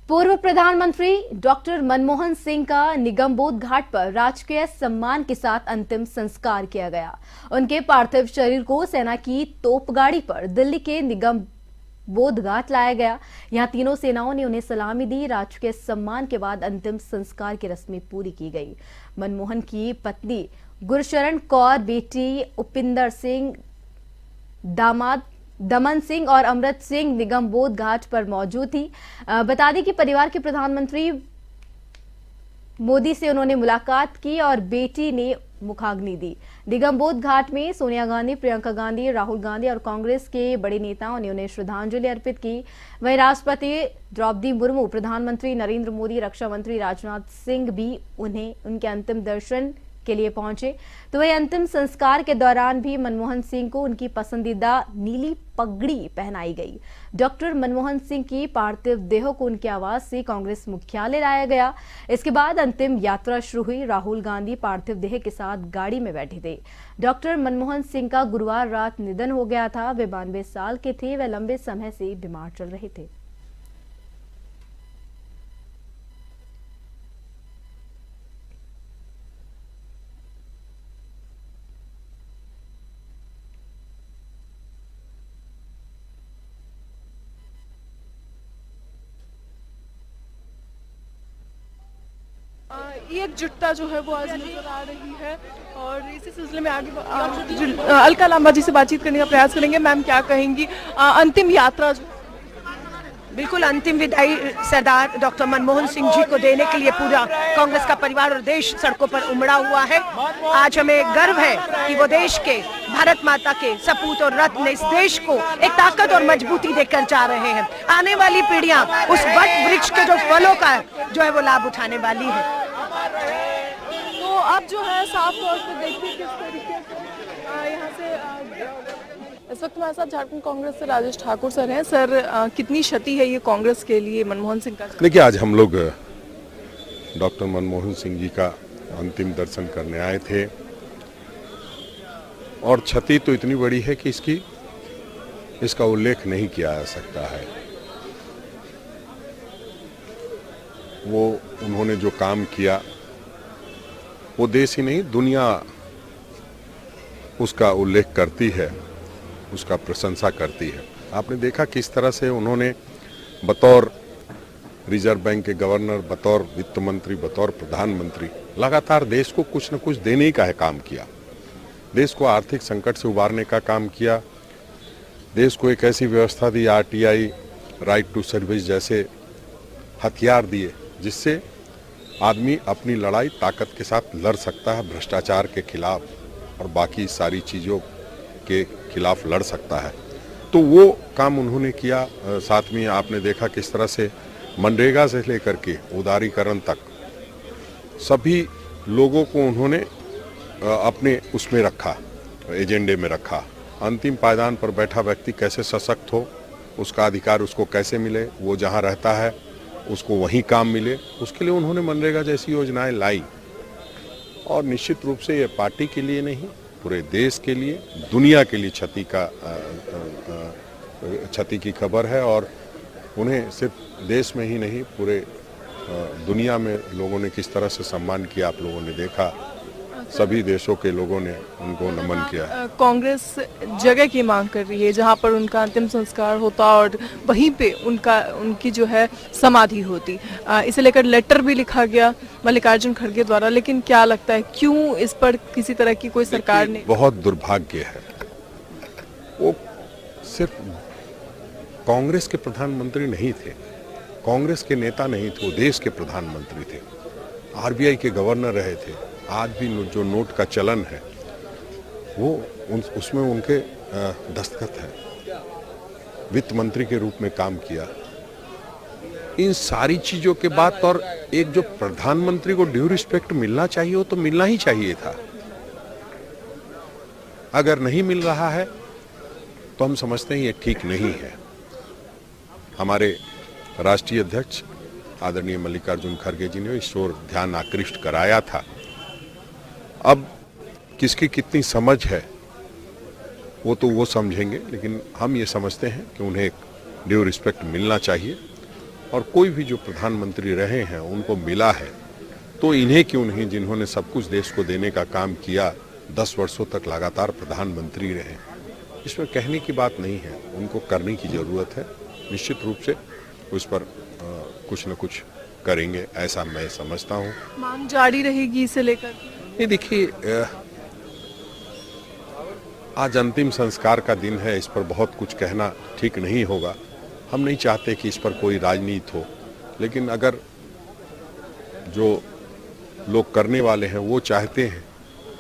पूर्व प्रधानमंत्री डॉक्टर मनमोहन सिंह का निगमबोध घाट पर राजकीय सम्मान के साथ अंतिम संस्कार किया गया। उनके पार्थिव शरीर को सेना की तोपगाड़ी पर दिल्ली के निगमबोध घाट लाया गया। यहां तीनों सेनाओं ने उन्हें सलामी दी। राजकीय सम्मान के बाद अंतिम संस्कार की रस्में पूरी की गई। मनमोहन की पत्नी गुरशरण कौर, बेटी उपिंदर सिंह, दामाद दमन सिंह और अमृत सिंह निगमबोध घाट पर मौजूद थी। बता दें कि परिवार के प्रधानमंत्री मोदी से उन्होंने मुलाकात की और बेटी ने मुखाग्नि दी। निगमबोध घाट में सोनिया गांधी, प्रियंका गांधी, राहुल गांधी और कांग्रेस के बड़े नेताओं ने उन्हें श्रद्धांजलि अर्पित की। वहीं राष्ट्रपति द्रौपदी मुर्मू, प्रधानमंत्री नरेंद्र मोदी, रक्षा मंत्री राजनाथ सिंह भी उनके अंतिम दर्शन के लिए पहुंचे। तो वही अंतिम संस्कार के दौरान भी मनमोहन सिंह को उनकी पसंदीदा नीली पगड़ी पहनाई गई। डॉक्टर मनमोहन सिंह की पार्थिव देह को उनके आवास से कांग्रेस मुख्यालय लाया गया। इसके बाद अंतिम यात्रा शुरू हुई। राहुल गांधी पार्थिव देह के साथ गाड़ी में बैठे थे। डॉक्टर मनमोहन सिंह का गुरुवार रात निधन हो गया था। वे 92 साल के थे। वे लंबे समय से बीमार चल रहे थे। ये एकजुटता जो है वो आज नजर आ रही है और इसी सिलसिले में आगे अलका लांबा जी से बातचीत करने का प्रयास करेंगे। मैम, क्या कहेंगी अंतिम यात्रा जो बिल्कुल अंतिम विदाई सरदार डॉक्टर मनमोहन सिंह जी को देने के लिए पूरा कांग्रेस का परिवार और देश सड़कों पर उमड़ा हुआ है। आज हमें गर्व है कि वो देश के, भारत माता के सपूत और रत्न इस देश को एक ताकत और मजबूती देकर जा रहे हैं। आने वाली पीढ़ियां उस वट वृक्ष के जो फलों का जो है वो लाभ उठाने वाली है। तो अब जो है साफ तौर पर देखिए किस तरीके से यहाँ से इस वक्त हमारे साथ झारखंड कांग्रेस से राजेश ठाकुर सर हैं। सर, कितनी क्षति है ये कांग्रेस के लिए मनमोहन सिंह का? देखिए, आज हम लोग डॉक्टर मनमोहन सिंह जी का अंतिम दर्शन करने आए थे और क्षति तो इतनी बड़ी है कि इसका उल्लेख नहीं किया जा सकता है। वो उन्होंने जो काम किया वो देश ही नहीं दुनिया उसका उल्लेख करती है, उसका प्रशंसा करती है। आपने देखा किस तरह से उन्होंने बतौर रिजर्व बैंक के गवर्नर, बतौर वित्त मंत्री, बतौर प्रधानमंत्री लगातार देश को कुछ न कुछ देने का काम किया। देश को आर्थिक संकट से उबारने का काम किया। देश को एक ऐसी व्यवस्था दी, आरटीआई, राइट टू सर्विस जैसे हथियार दिए जिससे आदमी अपनी लड़ाई ताकत के साथ लड़ सकता है, भ्रष्टाचार के खिलाफ और बाकी सारी चीज़ों के खिलाफ लड़ सकता है। तो वो काम उन्होंने किया। साथ में आपने देखा किस तरह से मनरेगा से लेकर के उदारीकरण तक सभी लोगों को उन्होंने अपने उसमें रखा, एजेंडे में रखा। अंतिम पायदान पर बैठा व्यक्ति कैसे सशक्त हो, उसका अधिकार उसको कैसे मिले, वो जहाँ रहता है उसको वहीं काम मिले, उसके लिए उन्होंने मनरेगा जैसी योजनाएं लाई। और निश्चित रूप से ये पार्टी के लिए नहीं, पूरे देश के लिए, दुनिया के लिए क्षति की खबर है। और उन्हें सिर्फ देश में ही नहीं, पूरे दुनिया में लोगों ने किस तरह से सम्मान किया, आप लोगों ने देखा। सभी देशों के लोगों ने उनको नमन किया। कांग्रेस जगह की मांग कर रही है जहां पर उनका अंतिम संस्कार होता और वहीं पे उनकी जो है समाधि होती। इसे लेकर लेटर भी लिखा गया मल्लिकार्जुन खड़गे द्वारा। लेकिन क्या लगता है, क्यों इस पर किसी तरह की कोई सरकार ने? बहुत दुर्भाग्य है। वो सिर्फ कांग्रेस के प्रधानमंत्री नहीं थे, कांग्रेस के नेता नहीं थे, वो देश के प्रधानमंत्री थे, आरबीआई के गवर्नर रहे थे। आज भी जो नोट का चलन है वो उसमें उनके दस्तखत है। वित्त मंत्री के रूप में काम किया। इन सारी चीजों के बाद और एक जो प्रधानमंत्री को ड्यू रिस्पेक्ट मिलना चाहिए वो तो मिलना ही चाहिए था। अगर नहीं मिल रहा है तो हम समझते हैं ये ठीक नहीं है। हमारे राष्ट्रीय अध्यक्ष आदरणीय मल्लिकार्जुन खड़गे जी ने इस ओर ध्यान आकृष्ट कराया था। अब किसकी कितनी समझ है वो तो वो समझेंगे, लेकिन हम ये समझते हैं कि उन्हें एक ड्यू रिस्पेक्ट मिलना चाहिए और कोई भी जो प्रधानमंत्री रहे हैं उनको मिला है तो इन्हें क्यों नहीं, जिन्होंने सब कुछ देश को देने का काम किया, 10 वर्षों तक लगातार प्रधानमंत्री रहे। इसमें कहने की बात नहीं है, उनको करने की जरूरत है। निश्चित रूप से उस पर कुछ न कुछ करेंगे, ऐसा मैं समझता हूँ। मांग जारी रहेगी इसे लेकर? ये देखिए, आज अंतिम संस्कार का दिन है, इस पर बहुत कुछ कहना ठीक नहीं होगा। हम नहीं चाहते कि इस पर कोई राजनीति हो, लेकिन अगर जो लोग करने वाले हैं वो चाहते हैं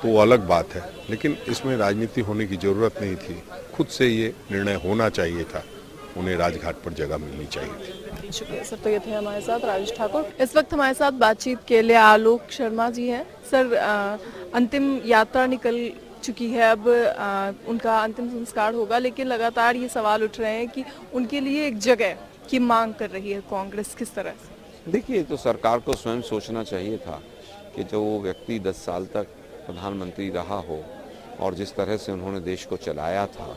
तो वो अलग बात है, लेकिन इसमें राजनीति होने की जरूरत नहीं थी। खुद से ये निर्णय होना चाहिए था, उन्हें राजघाट पर जगह मिलनी चाहिए थी। शुक्रिया सर। तो ये थे हमारे साथ राजेश ठाकुर। इस वक्त हमारे साथ बातचीत के लिए आलोक शर्मा जी हैं। सर, अंतिम यात्रा निकल चुकी है, अब उनका अंतिम संस्कार होगा, लेकिन लगातार ये सवाल उठ रहे हैं कि उनके लिए एक जगह की मांग कर रही है कांग्रेस, किस तरह से? देखिए, तो सरकार को स्वयं सोचना चाहिए था कि जो व्यक्ति 10 साल तक प्रधानमंत्री रहा हो और जिस तरह से उन्होंने देश को चलाया था,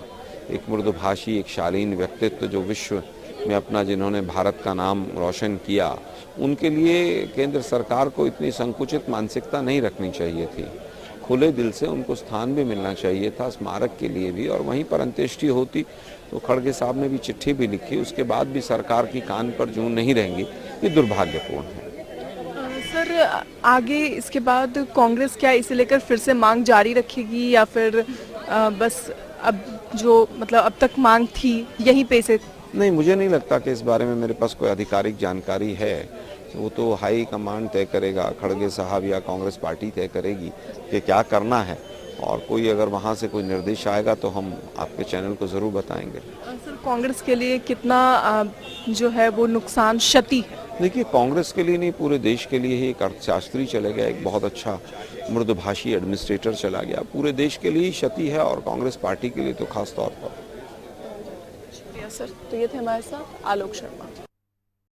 एक मृदुभाषी, एक शालीन व्यक्तित्व जो विश्व में अपना, जिन्होंने भारत का नाम रोशन किया, उनके लिए केंद्र सरकार को इतनी संकुचित मानसिकता नहीं रखनी चाहिए थी। खुले दिल से उनको स्थान भी मिलना चाहिए था, स्मारक के लिए भी, और वहीं पर अंत्येष्टि होती तो खड़गे साहब ने भी चिट्ठी भी लिखी, उसके बाद भी सरकार की कान पर जूं नहीं रहेंगी, ये दुर्भाग्यपूर्ण है। सर, आगे इसके बाद कांग्रेस क्या इसे लेकर फिर से मांग जारी रखेगी या फिर बस अब जो अब तक मांग थी यहीं पे से? नहीं, मुझे नहीं लगता कि इस बारे में मेरे पास कोई आधिकारिक जानकारी है। वो तो हाई कमांड तय करेगा, खड़गे साहब या कांग्रेस पार्टी तय करेगी कि क्या करना है, और कोई अगर वहाँ से कोई निर्देश आएगा तो हम आपके चैनल को ज़रूर बताएंगे। सर, कांग्रेस के लिए कितना जो है वो नुकसान, क्षति है? देखिए, कांग्रेस के लिए नहीं, पूरे देश के लिए ही एक अर्थशास्त्री चले गया, एक बहुत अच्छा मृदुभाषी एडमिनिस्ट्रेटर चला गया, पूरे देश के लिए ही क्षति है, और कांग्रेस पार्टी के लिए तो खास तौर पर। सर, तो ये थे हमारे साथ आलोक शर्मा।